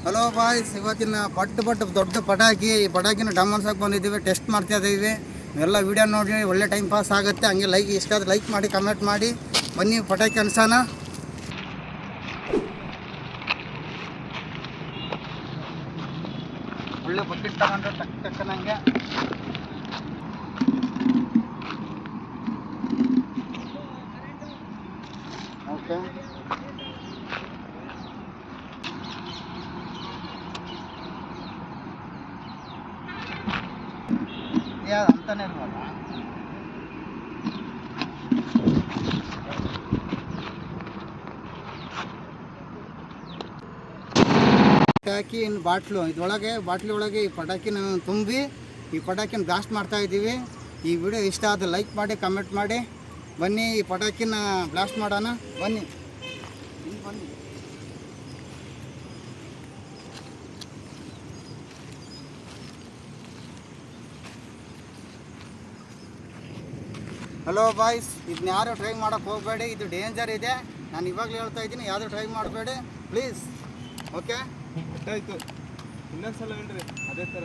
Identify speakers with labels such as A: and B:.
A: Hello boys, ಇವತ್ತಿನ ದೊಡ್ಡ ಪಟಾಕಿ ಈ ಪಟಾಕಿನ ಡಮನ್ಸಕ್ಕೆ ಬಂದಿದ್ದೀವಿ, ಟೆಸ್ಟ್ ಮಾಡ್ತಾ ಇದ್ದೀವಿ. ಎಲ್ಲ ವೀಡಿಯೋ ನೋಡಿ, ಒಳ್ಳೆ ಟೈಮ್ ಪಾಸ್ ಆಗುತ್ತೆ. ಹಂಗೆ ಇಷ್ಟ ಆದರೆ ಲೈಕ್ ಮಾಡಿ, ಕಮೆಂಟ್ ಮಾಡಿ. ಬನ್ನಿ ಪಟಾಕಿ ಅನ್ಸೋಣ. ಒಳ್ಳೆ ಬಕೆಟ್ ತಗೊಂಡ್ರೆ ತಕ್ಕನಂಗೆ ಓಕೆ. ಅಂತಾನೆ ಇಲ್ವಲ್ಲ, ಪಟಾಕಿ ಇನ್ನು ಬಾಟ್ಲಿ ಒಳಗೆ ಈ ಪಟಾಕಿನ ತುಂಬಿ ಈ ಪಟಾಕಿನ ಬ್ಲಾಸ್ಟ್ ಮಾಡ್ತಾ ಇದ್ದೀವಿ. ಈ ವಿಡಿಯೋ ಇಷ್ಟ ಆದರೆ ಲೈಕ್ ಮಾಡಿ, ಕಮೆಂಟ್ ಮಾಡಿ. ಬನ್ನಿ ಈ ಪಟಾಕಿನ ಬ್ಲಾಸ್ಟ್ ಮಾಡೋಣ. ಬನ್ನಿ. ಹಲೋ ಬಾಯ್ಸ್, ಇದನ್ನ ಯಾರು ಟ್ರೈ ಮಾಡೋಕ್ಕೆ ಹೋಗಬೇಡಿ, ಇದು ಡೇಂಜರ್ ಇದೆ. ನಾನು ಇವಾಗಲೇ ಹೇಳ್ತಾ ಇದ್ದೀನಿ, ಯಾರು ಟ್ರೈ ಮಾಡಬೇಡಿ ಪ್ಲೀಸ್. ಓಕೆ,
B: ಆಯ್ತು. ಇನ್ನೊಂದ್ಸಲ ಹೇಳ್ರಿ ಅದೇ ಥರ.